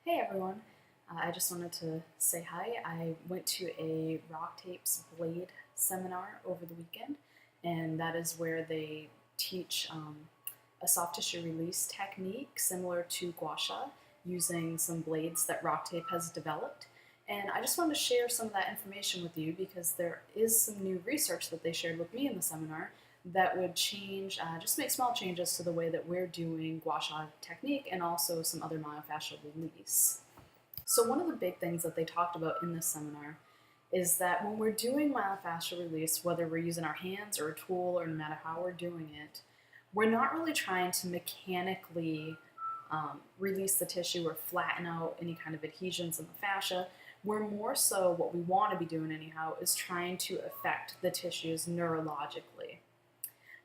Hey everyone, I just wanted to say hi. I went to a RockTape Blade seminar over the weekend, and that is where they teach a soft tissue release technique similar to gua sha using some blades that RockTape has developed. And I just wanted to share some of that information with you because there is some new research that they shared with me in the seminar that would change, just make small changes to the way that we're doing gua sha technique and also some other myofascial release. So one of the big things that they talked about in this seminar is that when we're doing myofascial release, whether we're using our hands or a tool or no matter how we're doing it, we're not really trying to mechanically release the tissue or flatten out any kind of adhesions in the fascia. We're more so, what we want to be doing anyhow, is trying to affect the tissues neurologically.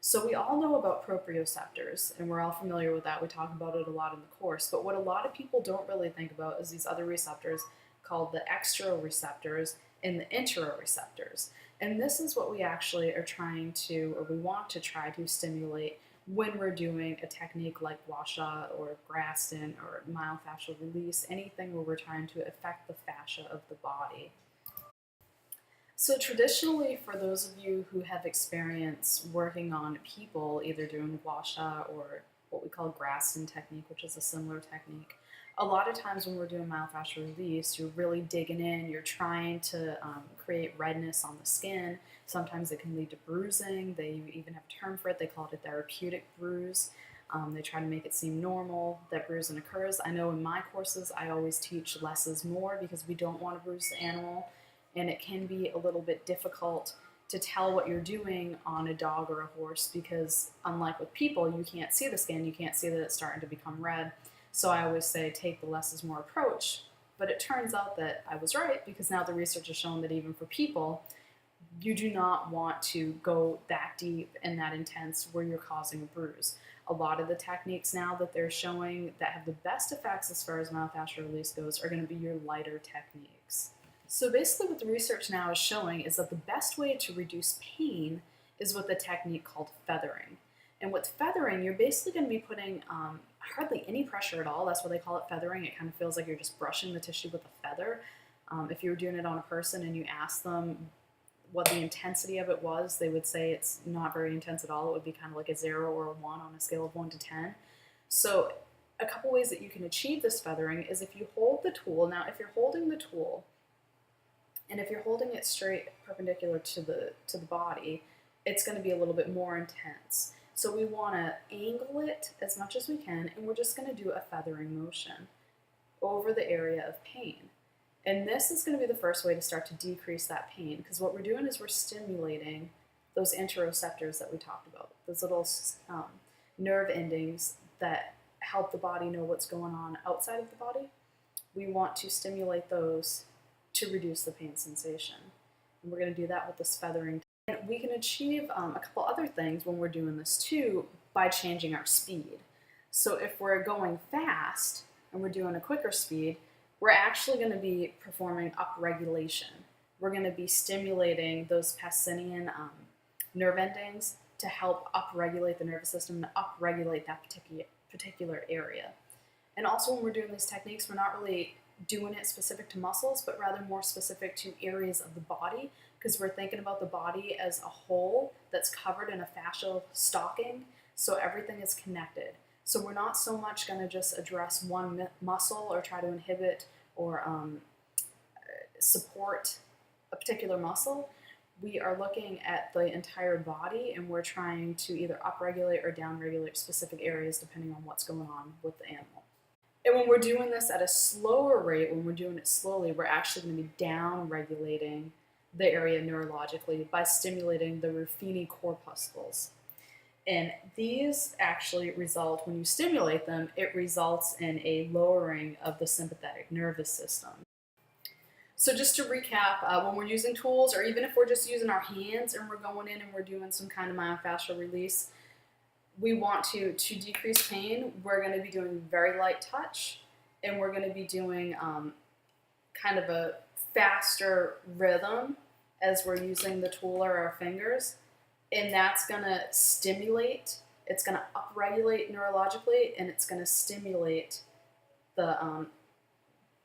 So we all know about proprioceptors, and we're all familiar with that. We talk about it a lot in the course. But what a lot of people don't really think about is these other receptors called the exteroreceptors and the interoreceptors. And this is what we actually are trying to, or we want to try to stimulate when we're doing a technique like gua sha or Graston or myofascial release, anything where we're trying to affect the fascia of the body. So traditionally, for those of you who have experience working on people, either doing gua sha or what we call Graston technique, which is a similar technique, a lot of times when we're doing myofascial release, you're really digging in, you're trying to create redness on the skin. Sometimes it can lead to bruising. They even have a term for it. They call it a therapeutic bruise. They try to make it seem normal that bruising occurs. I know in my courses, I always teach less is more because we don't want to bruise the animal, and it can be a little bit difficult to tell what you're doing on a dog or a horse because unlike with people, you can't see the skin, you can't see that it's starting to become red. So I always say take the less is more approach, but it turns out that I was right because now the research has shown that even for people, you do not want to go that deep and that intense where you're causing a bruise. A lot of the techniques now that they're showing that have the best effects as far as myofascial release goes are going to be your lighter techniques. So basically what the research now is showing is that the best way to reduce pain is with a technique called feathering. And with feathering, you're basically going to be putting hardly any pressure at all. That's why they call it feathering. It kind of feels like you're just brushing the tissue with a feather. If you were doing it on a person and you asked them what the intensity of it was, they would say it's not very intense at all. It would be kind of like a 0 or a 1 on a scale of 1 to 10. So a couple ways that you can achieve this feathering is if you hold the tool. Now, if you're holding the tool, and if you're holding it straight perpendicular to the body, it's going to be a little bit more intense. So we want to angle it as much as we can, and we're just going to do a feathering motion over the area of pain. And this is going to be the first way to start to decrease that pain, because what we're doing is we're stimulating those interoceptors that we talked about, those little nerve endings that help the body know what's going on outside of the body. We want to stimulate those to reduce the pain sensation. And we're going to do that with this feathering. And we can achieve a couple other things when we're doing this too by changing our speed. So if we're going fast and we're doing a quicker speed, we're actually going to be performing upregulation. We're going to be stimulating those Pacinian nerve endings to help upregulate the nervous system and upregulate that particular area. And also when we're doing these techniques, we're not really doing it specific to muscles, but rather more specific to areas of the body, because we're thinking about the body as a whole that's covered in a fascial stocking, so everything is connected. So we're not so much going to just address one muscle or try to inhibit or support a particular muscle. We are looking at the entire body, and we're trying to either upregulate or downregulate specific areas depending on what's going on with the animal. And when we're doing this at a slower rate, when we're doing it slowly, we're actually going to be down-regulating the area neurologically by stimulating the Ruffini corpuscles. And these actually result, when you stimulate them, it results in a lowering of the sympathetic nervous system. So just to recap, when we're using tools, or even if we're just using our hands and we're going in and we're doing some kind of myofascial release, we want to decrease pain. We're going to be doing very light touch, and we're going to be doing kind of a faster rhythm as we're using the tool or our fingers, and that's going to stimulate, it's going to upregulate neurologically, and it's going to stimulate the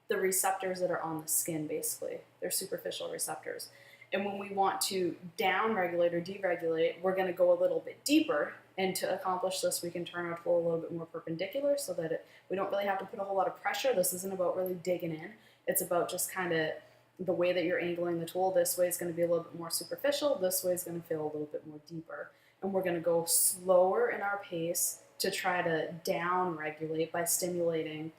the receptors that are on the skin, basically. They're superficial receptors. And when we want to down-regulate or deregulate, we're going to go a little bit deeper. And to accomplish this, we can turn our tool a little bit more perpendicular so that we don't really have to put a whole lot of pressure. This isn't about really digging in. It's about just kind of the way that you're angling the tool. This way is going to be a little bit more superficial. This way is going to feel a little bit more deeper. And we're going to go slower in our pace to try to down-regulate by stimulating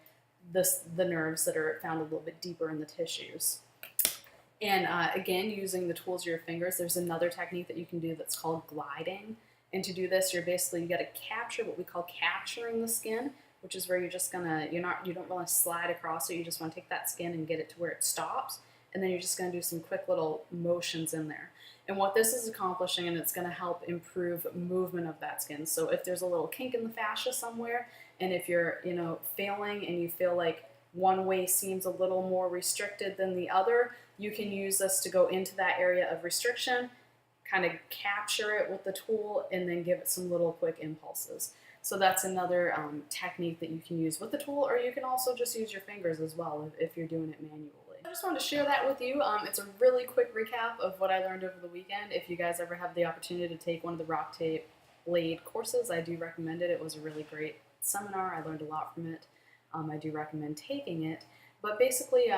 the nerves that are found a little bit deeper in the tissues. And again, using the tools of your fingers, there's another technique that you can do that's called gliding. And to do this, you got to capture what we call capturing the skin, which is where you're just gonna, you don't really slide across it. You just want to take that skin and get it to where it stops. And then you're just going to do some quick little motions in there. And what this is accomplishing, and it's going to help improve movement of that skin. So if there's a little kink in the fascia somewhere, and if you're, failing and you feel like one way seems a little more restricted than the other, you can use this to go into that area of restriction, kind of capture it with the tool, and then give it some little quick impulses. So that's another technique that you can use with the tool, or you can also just use your fingers as well if you're doing it manually. I just wanted to share that with you. It's a really quick recap of what I learned over the weekend. If you guys ever have the opportunity to take one of the RockTape Blade courses, I do recommend it. It was a really great seminar. I learned a lot from it. I do recommend taking it. But basically,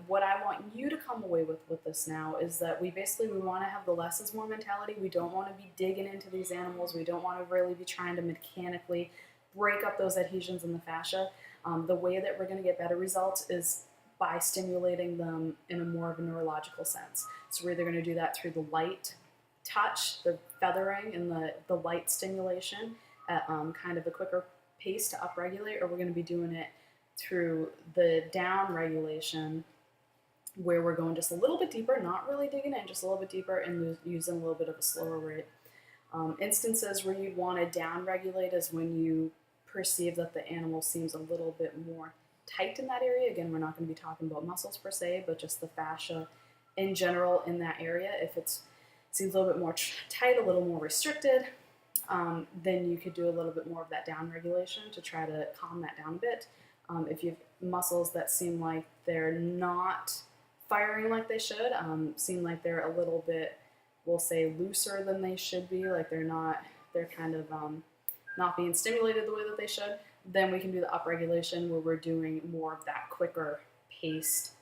what I want you to come away with this now is that we want to have the less is more mentality. We don't want to be digging into these animals. We don't want to really be trying to mechanically break up those adhesions in the fascia. The way that we're going to get better results is by stimulating them in a more of a neurological sense. So we're either going to do that through the light touch, the feathering, and the light stimulation at kind of a quicker pace to upregulate, or we're going to be doing it through the down regulation, where we're going just a little bit deeper, not really digging in, just a little bit deeper, and using a little bit of a slower rate. Instances where you'd want to down regulate is when you perceive that the animal seems a little bit more tight in that area. Again, we're not going to be talking about muscles per se, but just the fascia in general in that area. If it seems a little bit more tight, a little more restricted, then you could do a little bit more of that down regulation to try to calm that down a bit. If you have muscles that seem like they're not firing like they should, seem like they're a little bit, we'll say, looser than they should be, like they're kind of not being stimulated the way that they should, then we can do the upregulation where we're doing more of that quicker paced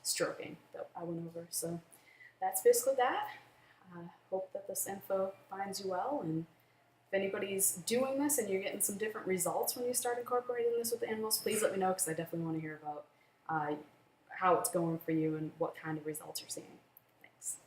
stroking that I went over. So that's basically that. Hope that this info finds you well, and if anybody's doing this and you're getting some different results when you start incorporating this with the animals, please let me know, because I definitely want to hear about how it's going for you and what kind of results you're seeing. Thanks.